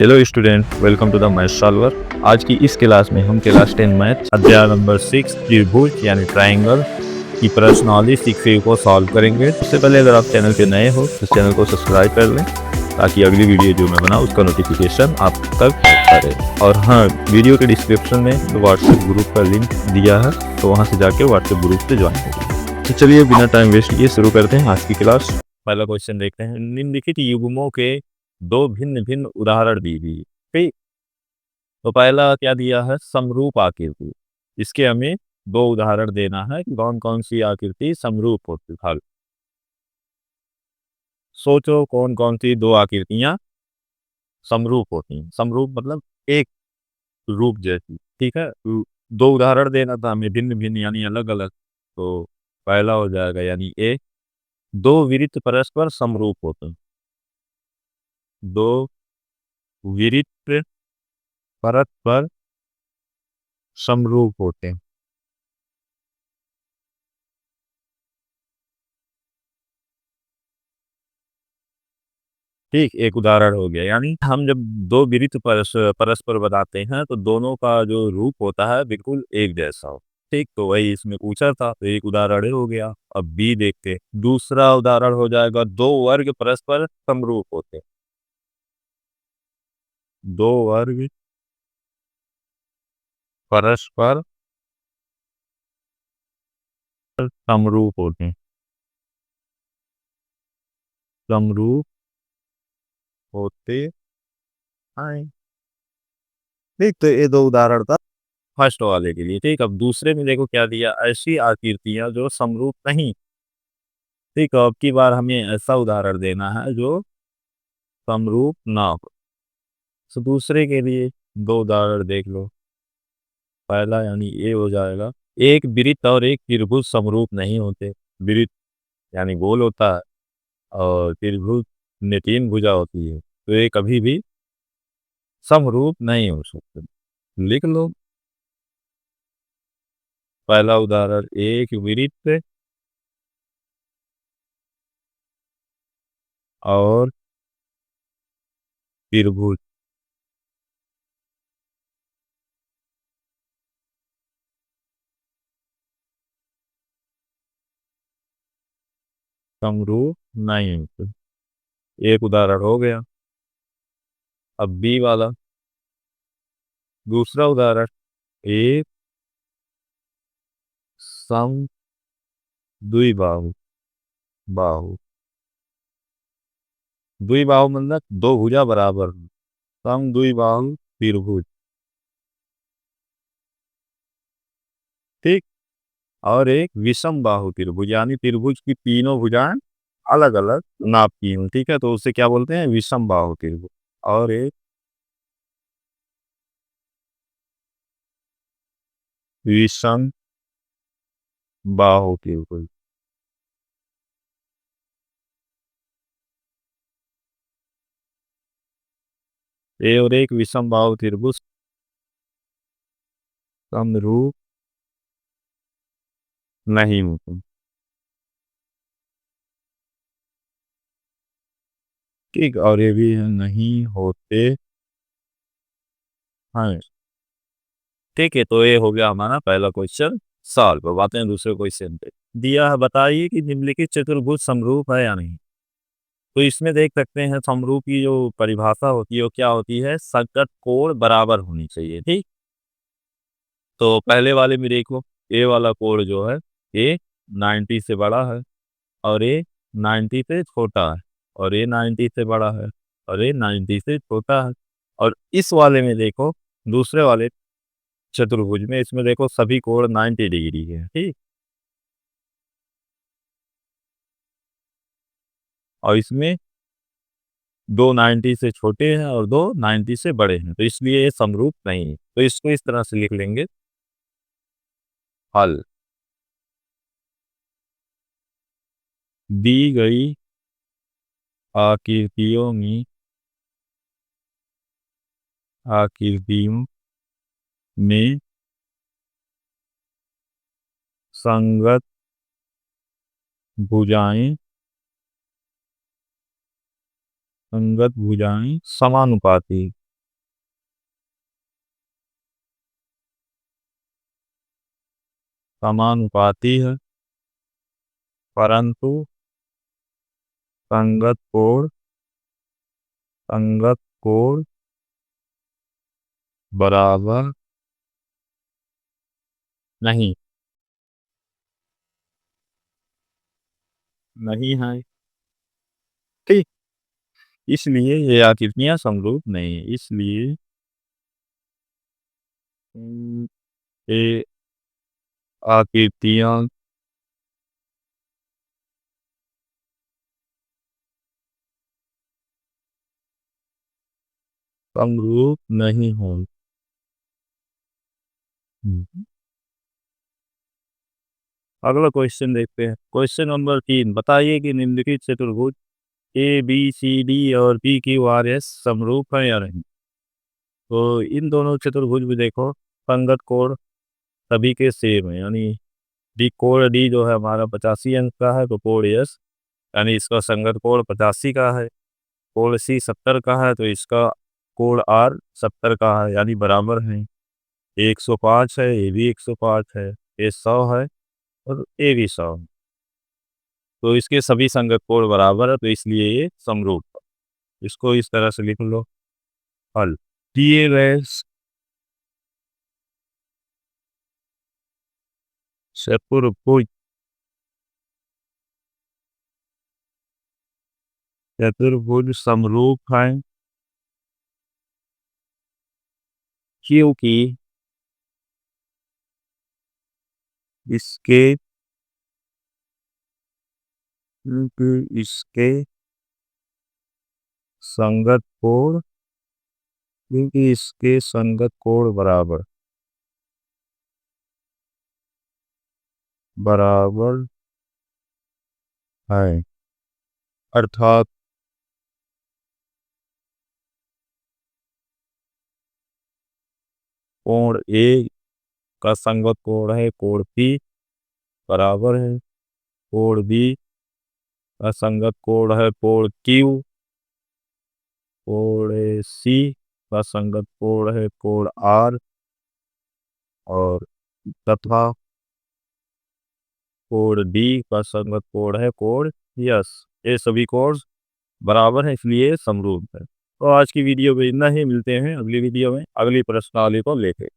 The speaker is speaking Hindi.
Hello student, welcome to the math solver. आज की इस क्लास में हम क्लास 10 मैथ अध्याय नंबर 6 त्रिभुज यानी ट्रायंगल की प्रश्नावली 6A को सॉल्व करेंगे। उससे पहले अगर आप चैनल पे नए हो तो चैनल को सब्सक्राइब कर लें ताकि अगली वीडियो जो मैं बनाऊँ उसका नोटिफिकेशन आप तक करे। और हाँ, वीडियो के डिस्क्रिप्शन में व्हाट्सएप ग्रुप का लिंक दिया है, तो वहाँ से जाके व्हाट्सएप ग्रुप से ज्वाइन करिए। तो चलिए बिना टाइम वेस्ट किए शुरू करते हैं आज की क्लास। पहला क्वेश्चन देखते हैं। निम्नलिखित युग्मों के दो भिन्न भिन्न उदाहरण दी हुई। ठीक, तो पहला क्या दिया है? समरूप आकृति। इसके हमें दो उदाहरण देना है कि कौन कौन सी आकृति समरूप होती है। सोचो कौन कौन सी दो आकृतियां समरूप होती हैं। समरूप मतलब एक रूप जैसी। ठीक है, दो उदाहरण देना था हमें, भिन्न भिन्न यानी अलग अलग। तो पहला हो जाएगा यानी ए, दो वृत्त परस्पर समरूप होते हैं। दो वृत्त परस्पर समरूप होते हैं। ठीक, एक उदाहरण हो गया। यानी हम जब दो वृत्त परस्पर बताते हैं तो दोनों का जो रूप होता है बिल्कुल एक जैसा हो। ठीक, तो वही इसमें पूछा था, तो एक उदाहरण हो गया। अब बी देखते हैं। दूसरा उदाहरण हो जाएगा, दो वर्ग परस्पर समरूप होते हैं। दो वर्ग परस्पर समरूप होते हैं। समरूप होते हैं। ठीक, तो ये दो उदाहरण था फर्स्ट वाले के लिए। ठीक, अब दूसरे में देखो क्या दिया, ऐसी आकृतियां जो समरूप नहीं। ठीक, अब की बार हमें ऐसा उदाहरण देना है जो समरूप ना हो। तो दूसरे के लिए दो उदाहरण देख लो। पहला यानी ये हो जाएगा, एक वृत्त और एक त्रिभुज समरूप नहीं होते। वृत्त यानी गोल होता है और त्रिभुज में तीन भुजा होती है, तो ये कभी भी समरूप नहीं हो सकते। लिख लो। पहला उदाहरण, एक वृत्त और त्रिभुज समरूप नहीं होते। एक उदाहरण हो गया। अब बी वाला दूसरा उदाहरण, एक सम द्विबाहु। बाहु, द्विबाहु मतलब दो भुजा बराबर हो। सम द्विबाहु त्रिभुज। ठीक, और एक विषम बाहु त्रिभुज यानी त्रिभुज की तीनों भुजाएं अलग अलग नाप की हों। ठीक है, तो उसे क्या बोलते हैं? विषम बाहु त्रिभुज। और एक विषम बाहु त्रिभुज। ए और एक विषम बाहु त्रिभुज समरूप नहीं होते। ठीक, और ये भी नहीं होते हैं। ठीक है, तो ये हो गया हमारा पहला क्वेश्चन सॉल्व। अब आते हैं दूसरे क्वेश्चन पे। दिया है, बताइए कि निम्नलिखित चतुर्भुज समरूप है या नहीं। तो इसमें देख सकते हैं समरूप की जो परिभाषा होती है वो क्या होती है? संगत कोण बराबर होनी चाहिए। ठीक, तो पहले वाले में देखो, ए वाला कोण जो है ये 90 से बड़ा है और ये 90 से छोटा है, और ये 90 से बड़ा है और ये 90 से छोटा है। और इस वाले में देखो, दूसरे वाले चतुर्भुज में, इसमें देखो सभी कोण 90 डिग्री है। ठीक, और इसमें दो 90 से छोटे हैं और दो 90 से बड़े हैं, तो इसलिए ये समरूप नहीं है। तो इसको इस तरह से लिख लेंगे, हल। दी गई आकृतियों में आकृतियों में संगत भुजाएं समानुपाती समानुपाती है, परंतु संगत कोण बराबर नहीं नहीं है। ठीक, इसलिए ये आकृतियां समरूप नहीं है, इसलिए ये आकृतियां समरूप नहीं हो। अगला क्वेश्चन देखते हैं। क्वेश्चन नंबर 3, बताइए कि निम्नलिखित चतुर्भुज ए बी सी डी और पी क्यू आर एस समरूप है या नहीं। तो इन दोनों चतुर्भुज में देखो, संगत कोण सभी के सेम है, यानी डी कोण डी जो है हमारा 85 अंक का है, तो कोण एस यानी इसका संगत कोण 85 का है। कोण सी 70 का है, तो इसका कोण आर 70 का है, यानी बराबर है। 105 है, ये भी 105 है, ये 100 है और ये भी 100 है। तो इसके सभी संगत कोण बराबर है, तो इसलिए ये समरूप है। इसको इस तरह से लिख लो। हल, दिए गए चतुर्भुज चतुर्भुज समरूप है क्योंकि इसके इसके संगत कोण क्योंकि इसके संगत कोण बराबर बराबर है। अर्थात कोण ए का संगत कोण है कोण पी बराबर है। कोण बी का संगत कोण है कोण क्यू। कोण सी का संगत कोण है कोण आर। और तथा कोण डी का संगत कोण है कोण यस। ये सभी कोण बराबर है, इसलिए समरूप है। तो आज की वीडियो में इतना ही, मिलते हैं अगली वीडियो में अगली प्रश्नावली को लेकर।